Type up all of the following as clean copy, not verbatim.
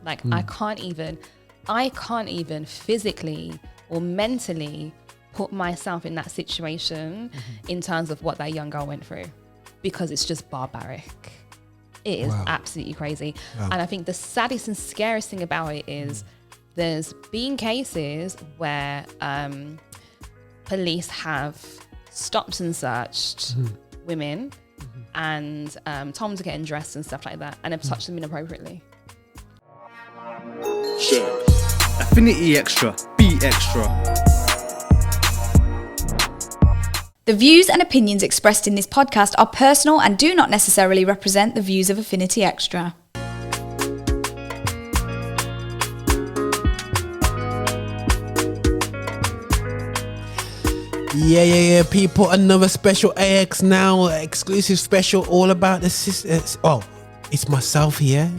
Like I can't even physically or mentally put myself in that situation in terms of what that young girl went through, because it's just barbaric. It is absolutely crazy. And I think the saddest and scariest thing about it is there's been cases where police have stopped and searched women and told them to get undressed and stuff like that, and have touched them inappropriately. Affinity Extra, be extra. The views and opinions expressed in this podcast are personal and do not necessarily represent the views of Affinity Extra. Yeah, people, another special AXNOW exclusive special all about the sisters. Oh, it's myself here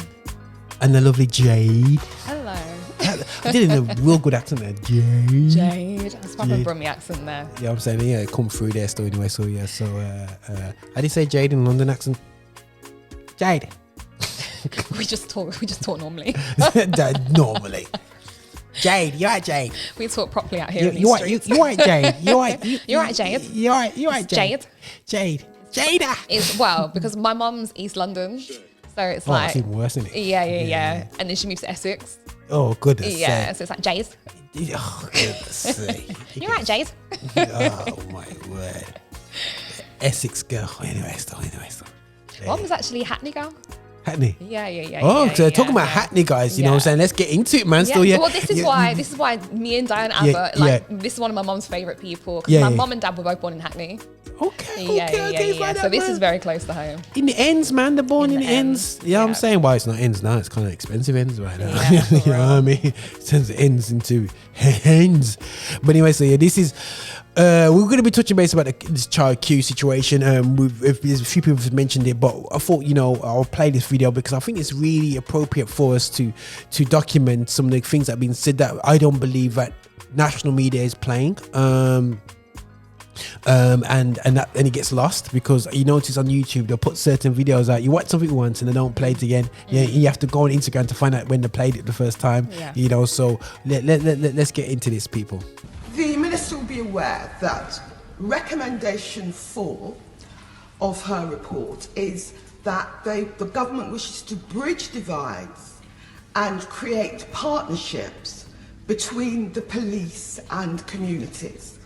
and the lovely Jade. Hello. I did a real good accent there. Jade. That's probably a Brummie accent there. Yeah, I'm saying, yeah, come through there still anyway. So, yeah, how do you say Jade in London accent? Jade. we just talk normally. Normally. Jade, you right, Jade? We talk properly out here. You right, Jade? You right, you right, Jade? You right, Jade? Jade. Jada. It's because my mum's East London, so it's it's even worse, isn't it? Yeah. And then she moved to Essex. Oh, goodness. Yeah, so it's like Jade. Oh, goodness sake. You right, Jade? Oh, my word. Essex girl. Anyway, still. Mum was actually Hackney girl. Hackney. Yeah. Oh, so talking about Hackney guys, you know what I'm saying? Let's get into it, man. Still, yeah. Well, this is why me and Diane Abbott, this is one of my mum's favourite people. Because my mum and dad were both born in Hackney. Okay. Yeah. So this is very close to home. In the ends, man. They're born in the ends. You know what I'm saying? Well, it's not ends now. It's kind of expensive ends right now. Yeah, you know what I mean? It turns the ends into hens. But anyway, so yeah, this is... we're going to be touching base about this child Q situation. There's a few people have mentioned it, but I thought, I'll play this video because I think it's really appropriate for us to document some of the things that have been said that I don't believe that national media is playing. And it gets lost because you notice on YouTube they'll put certain videos out. You watch something once and they don't play it again. Yeah, you have to go on Instagram to find out when they played it the first time. Yeah. So let's get into this, people. The Minister will be aware that recommendation 4 of her report is that the government wishes to bridge divides and create partnerships between the police and communities.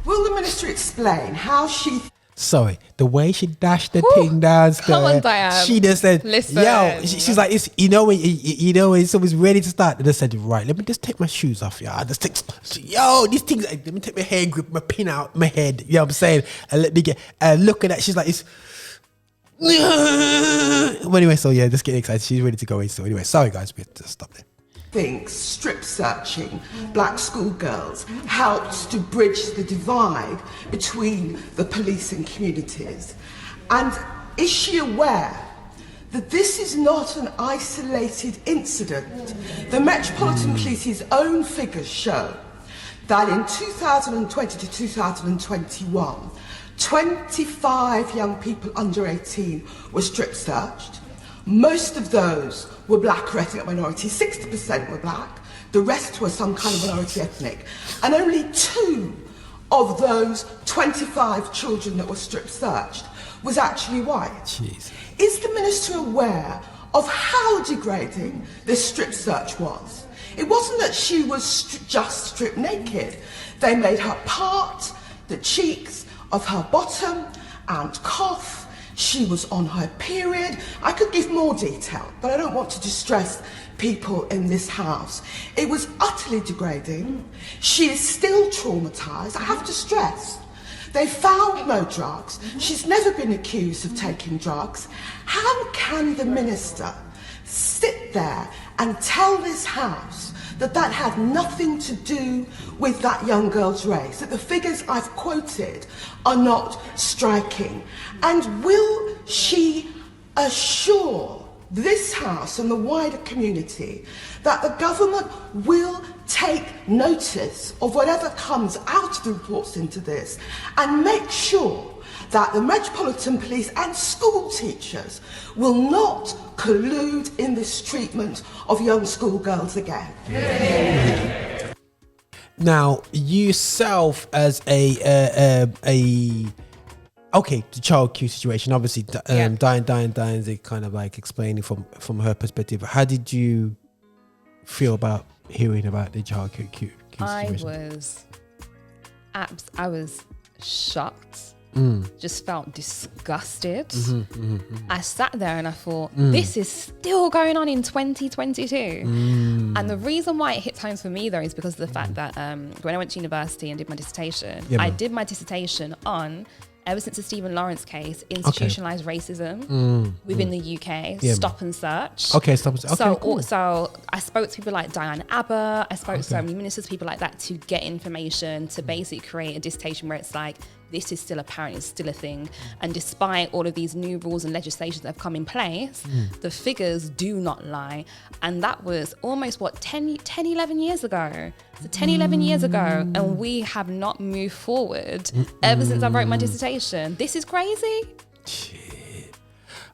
Will the Minister explain how she... Sorry, the way she dashed the thing downstairs. Come on, Diane. She just said, listen. Yo, she's like, it's, when someone's ready to start, they just said, right, let me just take my shoes off, yeah. These things, let me take my hair grip, my pin out my head, you know what I'm saying? And let me get, look at that, she's like, it's... Well, anyway, so yeah, just getting excited. She's ready to go in. So anyway, sorry guys, we have to stop there. Thinks strip searching black schoolgirls helped to bridge the divide between the police and communities. And is she aware that this is not an isolated incident? The Metropolitan Police's own figures show that in 2020 to 2021, 25 young people under 18 were strip searched. Most of those were black or ethnic minorities, 60% were black, the rest were some kind of minority ethnic, and only 2 of those 25 children that were strip searched was actually white. Jeez. Is the Minister aware of how degrading this strip search was? It wasn't that she was just stripped naked. They made her part the cheeks of her bottom and cough. She was on her period. I could give more detail, but I don't want to distress people in this house. It was utterly degrading. She is still traumatized. I have to stress, they found no drugs. She's never been accused of taking drugs. How can the Minister sit there and tell this house that that had nothing to do with that young girl's race, that the figures I've quoted are not striking? And will she assure this house and the wider community that the government will take notice of whatever comes out of the reports into this and make sure that the Metropolitan Police and school teachers will not collude in this treatment of young schoolgirls again. Now, yourself as okay, the child Q situation, obviously, Diane's kind of like explaining from her perspective. How did you feel about hearing about the child Q situation? I was shocked. Just felt disgusted. I sat there and I thought, this is still going on in 2022. And the reason why it hits home for me though is because of the fact that when I went to university and did my dissertation, I did my dissertation on, ever since the Stephen Lawrence case, institutionalized racism within the UK, stop and search. Okay, stop and search. Okay, cool. So I spoke to people like Diane Abbott, I spoke to so many ministers, people like that, to get information, to basically create a dissertation where it's like, this is still apparent, it's still a thing. And despite all of these new rules and legislations that have come in place, the figures do not lie. And that was almost, 10, 11 years ago. So 10, 11 years ago, and we have not moved forward ever since I wrote my dissertation. This is crazy. Shit.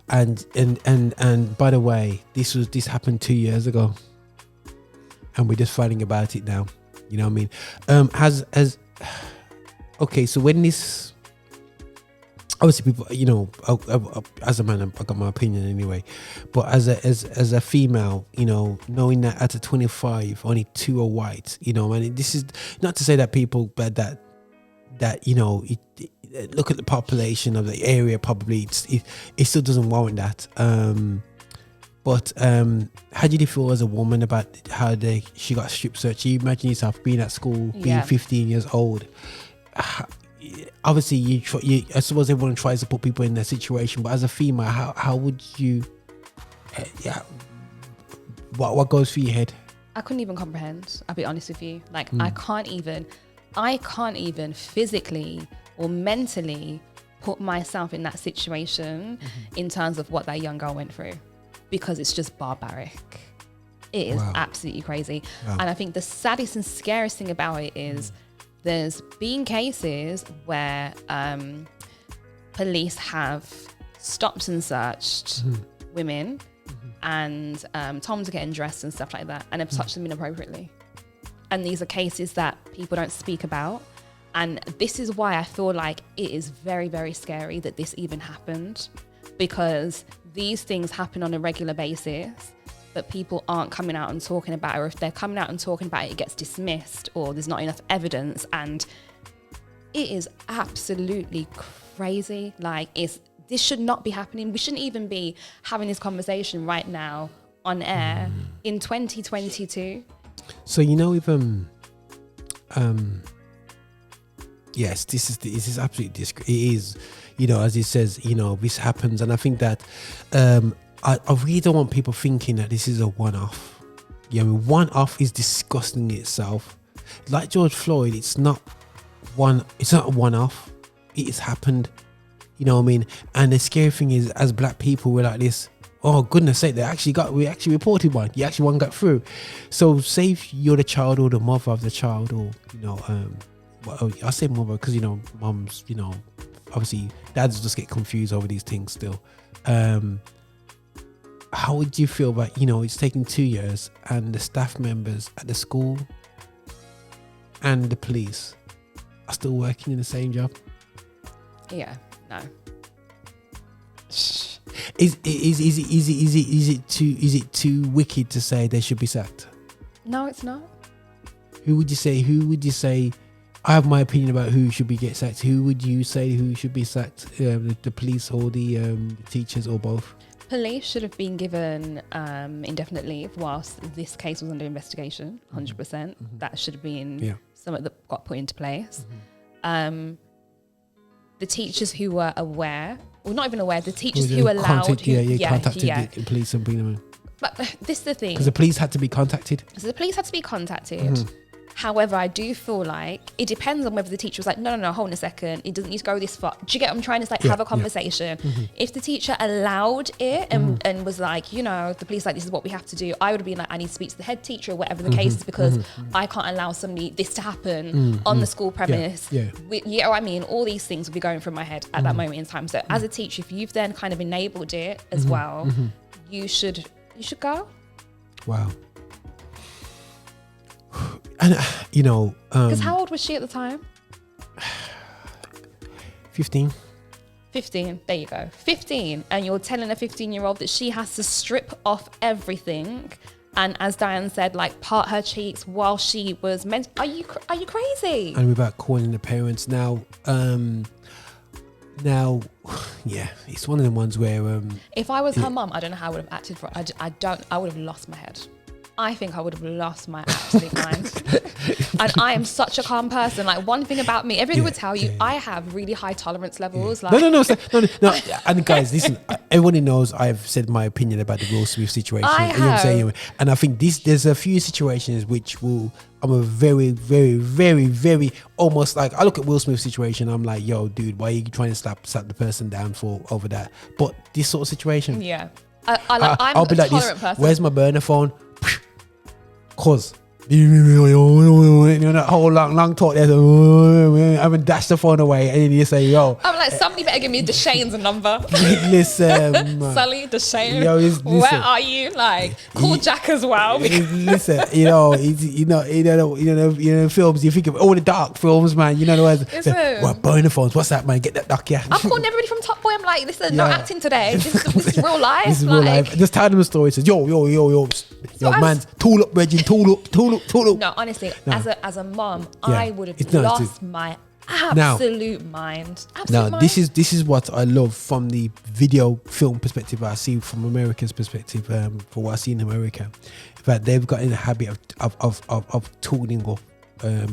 And by the way, this happened 2 years ago. And we're just fighting about it now. You know what I mean? Okay, so when this, obviously people, you know, as a man, I got my opinion anyway, but as a female, you know, knowing that out of 25, only 2 are white, you know, and this is not to say that people, but that you know, look at the population of the area, probably it still doesn't warrant that. But how did you feel as a woman about how she got strip searched? You imagine yourself being at school, being 15 years old. Obviously, I suppose everyone tries to put people in their situation, but as a female, how would you? What goes through your head? I couldn't even comprehend. I'll be honest with you. Like I can't even physically or mentally put myself in that situation in terms of what that young girl went through, because it's just barbaric. It is absolutely crazy. Wow. And I think the saddest and scariest thing about it is. There's been cases where police have stopped and searched women and told them to get undressed and stuff like that, and have touched them inappropriately. And these are cases that people don't speak about. And this is why I feel like it is very, very scary that this even happened, because these things happen on a regular basis, but people aren't coming out and talking about it, or if they're coming out and talking about it, it gets dismissed, or there's not enough evidence. And it is absolutely crazy. Like, this should not be happening. We shouldn't even be having this conversation right now on air in 2022. So, you know, if yes, this is absolutely it is, you know, as it says, you know, this happens, and I think that I really don't want people thinking that this is a one-off. Yeah, I mean, one-off is disgusting in itself. Like George Floyd, it's not a one-off. It has happened. You know what I mean? And the scary thing is, as black people, we're like this. Oh goodness sake! We actually reported one. One got through. So, say if you're the child or the mother of the child, or you know, I say mother because you know, mums, you know, obviously dads just get confused over these things still. How would you feel about, you know, it's taking 2 years and the staff members at the school and the police are still working in the same job? Yeah, no. Is it too wicked to say they should be sacked? No, it's not. Who would you say? I have my opinion about who should get sacked. Who would you say who should be sacked? The police or the teachers, or both? Police should have been given indefinite leave whilst this case was under investigation. 100%. That should have been something that got put into place. The teachers who were aware, or not even aware, the teachers who allowed... contacted the police and bring them in. But this is the thing. Because the police had to be contacted. So the police had to be contacted. However, I do feel like it depends on whether the teacher was like, no, hold on a second, it doesn't need to go this far. Do you get what I'm trying to have a conversation? If the teacher allowed it and was like, the police like, this is what we have to do, I would have been like, I need to speak to the head teacher or whatever the case is, because I can't allow this to happen on the school premise. You know what I mean? All these things would be going through my head at that moment in time. So as a teacher, if you've then kind of enabled it as well, you should go. Wow. And because how old was she at the time? 15. 15, there you go, 15, and you're telling a 15-year-old that she has to strip off everything, and as Diane said, like part her cheeks while she was meant. Are you crazy? And without calling the parents now, it's one of the ones where if I was her mum, I don't know how I would have acted for. I would have lost my head. I think I would have lost my absolute mind. And I am such a calm person. Like, one thing about me, everybody would tell you, I have really high tolerance levels. Like, No. And guys, listen, everybody knows I've said my opinion about the Will Smith situation. I You know what I'm have. saying? And I think there's a few situations which I'm a very, very, very, very, almost like, I look at Will Smith's situation, I'm like, yo, dude, why are you trying to slap the person down over that? But this sort of situation, yeah. I'm I'll be a like tolerant this. person. Where's my burner phone? Cause that whole long talk there, I haven't dashed the phone away, and then you say, yo, I'm like, somebody better give me Deshane's number. listen, Sully, Deshane, yo, where are you? Like, call Jack as well. listen, films, you think of all the dark films, man, the words. What burner phones? What's that, man? Get that duck, yeah. I'm calling everybody from Top Boy. I'm like, listen, not acting today. This is real life. This is real life. Just tell them a story. Says, yo, man, tool up, Reggie, tool up. No, honestly, No. as a mom, Yeah. I would have It's not- lost my absolute mind. Now, Mind. this is what I love from the video film perspective. I see from Americans' perspective, for what I see in America, that they've got in the habit of tooling up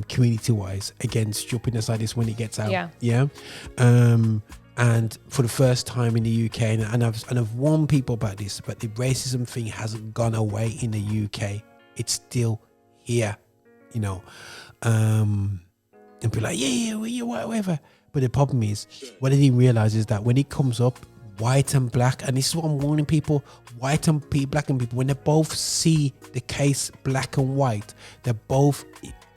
community-wise against stupidness like this when it gets out. Yeah. And for the first time in the UK, and I've warned people about this, but the racism thing hasn't gone away in the UK. It's still here, and be like, yeah, whatever. But the problem is, what I didn't realize is that when it comes up, white and black, and this is what I'm warning people, white and black and people, when they both see the case black and white,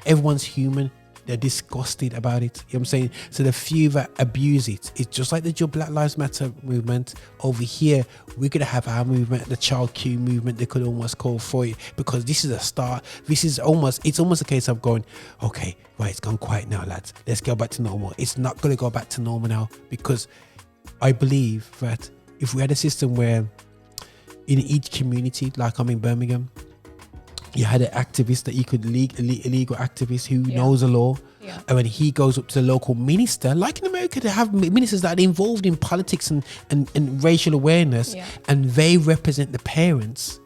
everyone's human. They're disgusted about it. You know what I'm saying? So the few that abuse it, it's just like the Black Lives Matter movement. Over here, we're going to have our movement, the Child Q movement, they could almost call for it, because this is a start. It's almost a case of going, okay, right, it's gone quiet now, lads. Let's go back to normal. It's not going to go back to normal now, because I believe that if we had a system where in each community, like I'm in Birmingham, you had an activist that you could illegal activist who knows the law, and when he goes up to the local minister, like in America, they have ministers that are involved in politics and racial awareness, and they represent the parents,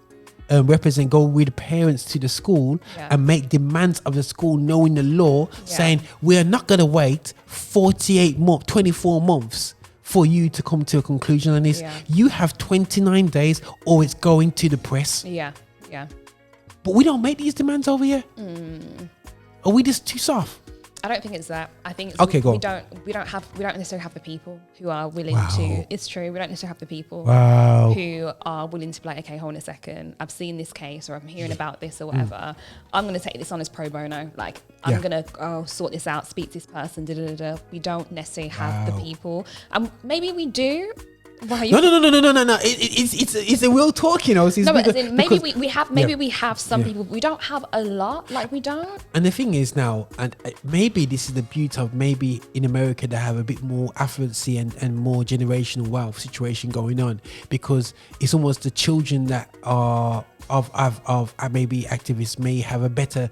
go with the parents to the school and make demands of the school, knowing the law, saying we are not going to wait 24 months for you to come to a conclusion on this. You have 29 days, or it's going to the press. But we don't make these demands over here. Are we just too soft? I don't think it's that. I think it's Okay, go we on. don't necessarily have the people who are willing Wow. to. It's true. We don't necessarily have the people Wow. who are willing to be like, okay, hold on a second. I've seen this case, or I'm hearing about this, or whatever. I'm going to take this on as pro bono. Like, I'm going to sort this out, speak to this person. We don't necessarily have the people. Maybe we do. No. It's a real talk, It's No, but because, as in, maybe because- we have. Maybe we have some people. We don't have a lot. Like, we don't. And the thing is now, and maybe this is the beauty of maybe in America they have a bit more affluency and more generational wealth situation going on, because it's almost the children that are of maybe activists may have a better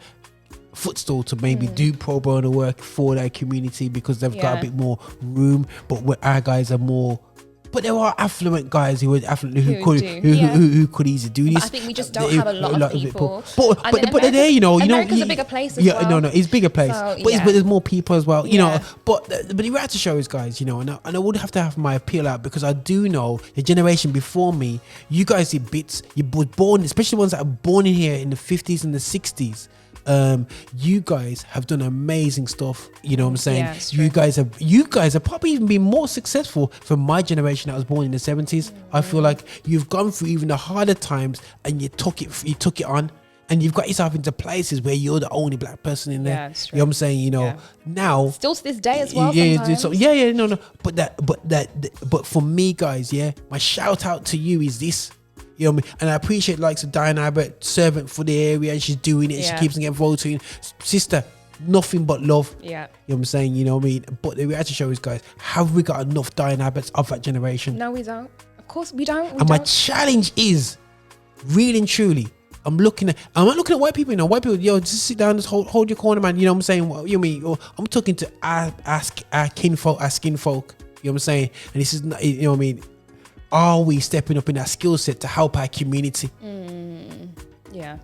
footstool to maybe do pro bono work for their community, because they've got a bit more room. But our guys are more. But there are affluent guys who could easily do this. But I think we just don't have a lot of people. But they're there, America's a bigger place as well. No, it's a bigger place. So, but there's more people as well, Yeah. But the reality show is, guys, and I would have to have my appeal out, because I do know the generation before me, you guys did bits. You were born, especially the ones that are born in here in the 50s and the 60s. You guys have done amazing stuff. You know what I'm saying? Yeah, it's true. You guys have probably even been more successful from my generation that was born in the 70s. I feel like you've gone through even the harder times and you took it on. And you've got yourself into places where you're the only black person in there. Yeah, it's true. You know what I'm saying? You know, Yeah. now Still to this day as well. yeah, sometimes. no. But for me, guys, yeah, my shout out to you is this. You know what I mean? And I appreciate likes of Diane Abbott, servant for the area, and she's doing it. Yeah. She keeps on getting voting. Sister, nothing but love. Yeah. You know what I'm saying? You know what I mean? But the reality show is, guys, have we got enough Diane Abbotts of that generation? No, we don't. Of course, we don't. And my challenge is, really and truly, I'm not looking at white people, you know. White people, yo, just sit down, just hold your corner, man. You know what I'm saying? Well, you mean? I'm talking to our kinfolk, our skin folk. You know what I'm saying? And this is not, you know what I mean? Are we stepping up in our skill set to help our community? Yeah.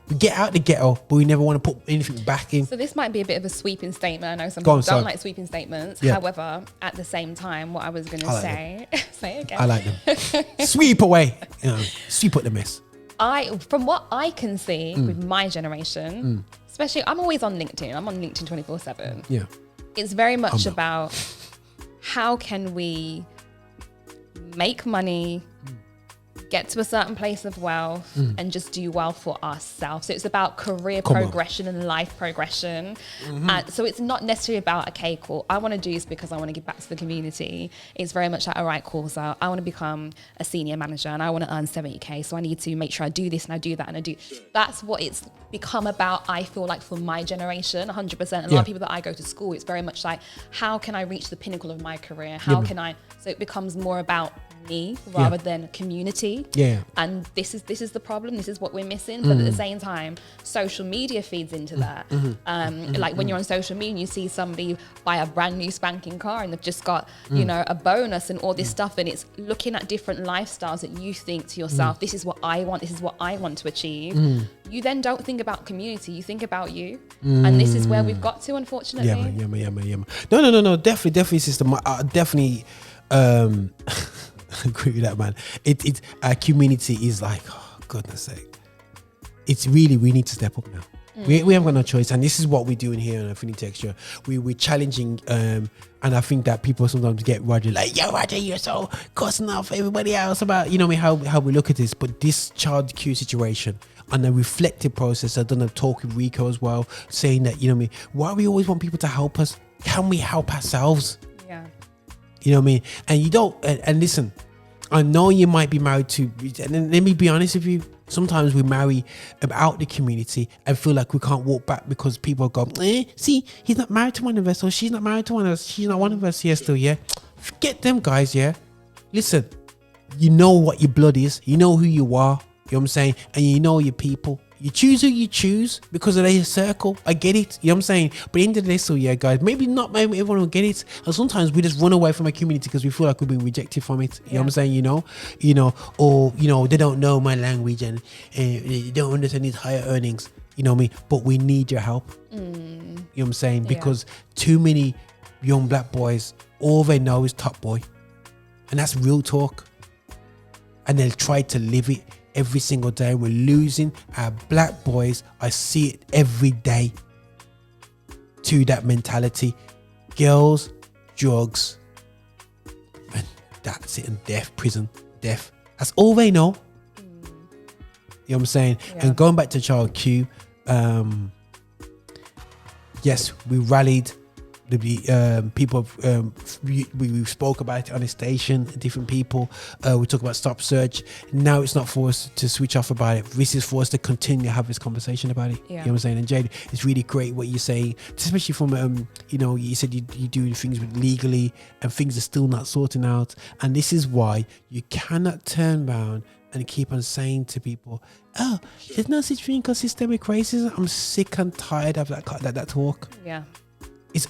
We get out the ghetto, but we never want to put anything back in. So this might be a bit of a sweeping statement. I know some Go people on, don't son. like sweeping statements. Yeah. However, at the same time, what I was going to I like say, say it again. I like them. Sweep away, you know, sweep up the mess. From what I can see with my generation, especially, I'm always on LinkedIn. I'm on LinkedIn 24/7. Yeah. It's very much about how can we make money, get to a certain place of wealth, and just do well for ourselves. So it's about career progression and life progression. So it's not necessarily about, okay, cool, I want to do this because I want to give back to the community. It's very much like, all right, cool, so I want to become a senior manager and I want to earn 70K. So I need to make sure I do this and I do that and I do. That's what it's become about, I feel like, for my generation, 100%. And a lot of people that I go to school, it's very much like, how can I reach the pinnacle of my career? How can I? So it becomes more about me rather than community. And this is the problem. This is what we're missing. But at the same time, social media feeds into that. Like when you're on social media and you see somebody buy a brand new spanking car and they've just got you know, a bonus and all this stuff, and it's looking at different lifestyles that you think to yourself, this is what I want, this is what I want to achieve. You then don't think about community, you think about you. And this is where we've got to, unfortunately. Yeah, man. No, definitely, sister. Definitely agree with that, man. It's our community is like, oh, goodness sake. It's really, we need to step up now. We haven't got no choice, and this is what we're doing here on Affinity Extra. We're challenging, and I think that people sometimes get Roger like, yo, Roger, you're so cussing off everybody else about, you know, how we look at this. But this child Q situation and the reflective process, I've done a talk with Rico as well, saying that, you know what I mean, why we always want people to help us? Can we help ourselves? Yeah. You know what I mean? And you don't, and listen, I know you might be married to, and let me be honest with you, sometimes we marry out the community and feel like we can't walk back because people go, see, he's not married to one of us, or she's not married to one of us, she's not one of us here still, yeah? Forget them guys, yeah? Listen, you know what your blood is, you know who you are, you know what I'm saying? And you know your people. You choose who you choose because of their circle. I get it. You know what I'm saying? But at the end of the day, so yeah, guys, maybe everyone will get it. And sometimes we just run away from a community because we feel like we've been rejected from it. You know what I'm saying? You know, or, you know, they don't know my language and they don't understand these higher earnings. You know what I mean? But we need your help. You know what I'm saying? Because too many young black boys, all they know is Top Boy. And that's real talk. And they'll try to live it every single day. We're losing our black boys. I see it every day to that mentality. Girls, drugs, and that's it. And death, prison, death. That's all they know. You know what I'm saying? Yeah. And going back to Child Q, yes, we rallied the people. We spoke about it on the station. Different people. We talk about Stop Search. Now it's not for us to switch off about it. This is for us to continue to have this conversation about it. You know what I'm saying? And Jade, it's really great what you're saying, especially from you know, you said you're doing things with legally and things are still not sorting out. And this is why you cannot turn around and keep on saying to people, oh, there's no such thing as systemic racism. I'm sick and tired of that talk. Yeah. It's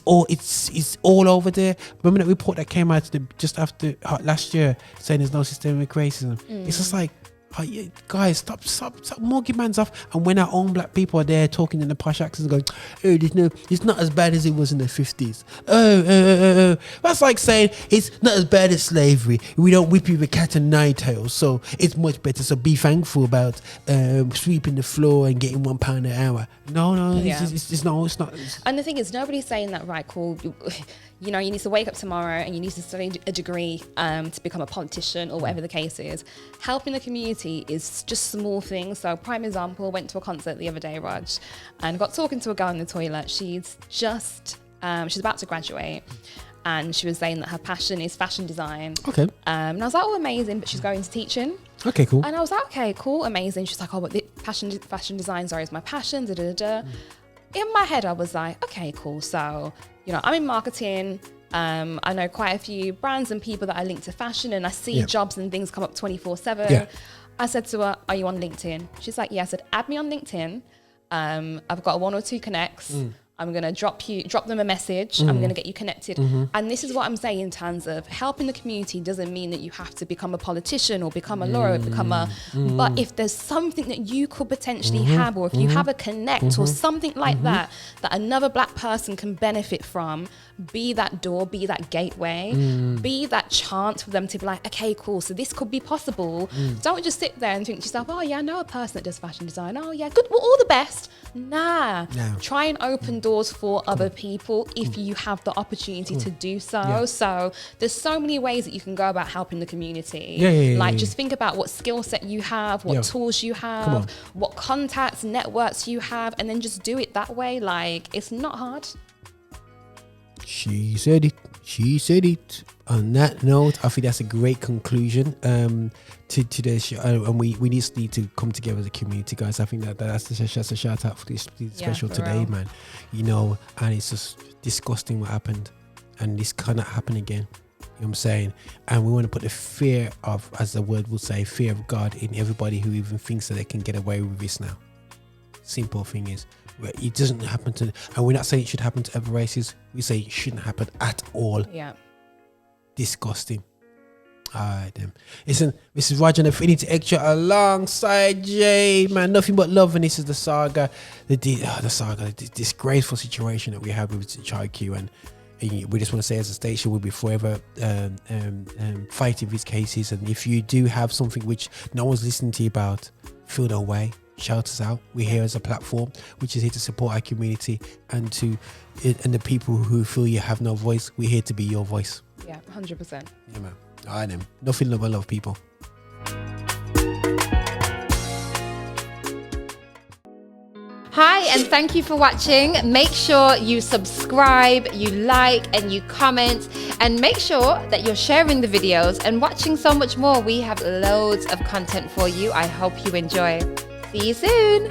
all over there. Remember that report that came out just after last year saying there's no systemic racism? It's just like, Oh, yeah, guys, stop mugging man's off. And when our own black people are there talking in the posh accents going, oh, it's not as bad as it was in the 50s. That's like saying it's not as bad as slavery. We don't whip you with cat and nine tails, so it's much better. So be thankful about sweeping the floor and getting £1 an hour. No, it's not. And the thing is, nobody's saying that, right, cool. You know, you need to wake up tomorrow and you need to study a degree to become a politician or whatever the case is. Helping the community is just small things. So, prime example, went to a concert the other day, Raj, and got talking to a girl in the toilet. She's about to graduate, and she was saying that her passion is fashion design. Okay. And I was like, oh, amazing, but she's going to teaching. Okay, cool. And I was like, okay, cool, amazing. She's like, oh, but the fashion design, sorry, is my passion, In my head, I was like, okay, cool. So, you know, I'm in marketing. I know quite a few brands and people that are linked to fashion, and I see jobs and things come up 24/7. Yeah. I said to her, are you on LinkedIn? She's like, yeah. I said, add me on LinkedIn. I've got 1 or 2 connects. I'm going to drop them a message. I'm going to get you connected. And this is what I'm saying in terms of helping the community doesn't mean that you have to become a politician or become a lawyer, but if there's something that you could potentially have, or if you have a connect or something like that another black person can benefit from, be that door, be that gateway, be that chance for them to be like, okay, cool, so this could be possible. Don't just sit there and think to yourself, oh yeah, I know a person that does fashion design. Oh yeah, good, well, all the best. Nah. No. Try and open doors for other people if you have the opportunity to do so. Yeah. So there's so many ways that you can go about helping the community. Just think about what skill set you have, what tools you have, what contacts, networks you have, and then just do it that way. Like, it's not hard. She said it. On that note, I think that's a great conclusion to the show, and we just need to come together as a community, guys. I think that's a shout out for this special today, real. Man. You know, and it's just disgusting what happened, and this cannot happen again. You know what I'm saying? And we want to put the fear of, as the word will say, fear of God in everybody who even thinks that they can get away with this now. Simple thing is, it doesn't happen to, and we're not saying it should happen to other races. We say it shouldn't happen at all. Yeah. Disgusting. Alright then. Listen, this is Roger and Affinity Xtra alongside Jay, man. Nothing but love, and this is the saga, the disgraceful situation that we have with Child Q, and we just want to say, as a station, we'll be forever fighting these cases. And if you do have something which no one's listening to you about, feel no way. Shout us out. We're here as a platform which is here to support our community and the people who feel you have no voice. We're here to be your voice. Yeah, 100%. Yeah, man. All right, then. Nothing but love, people. Hi, and thank you for watching. Make sure you subscribe, you like, and you comment, and make sure that you're sharing the videos and watching so much more. We have loads of content for you. I hope you enjoy. See you soon.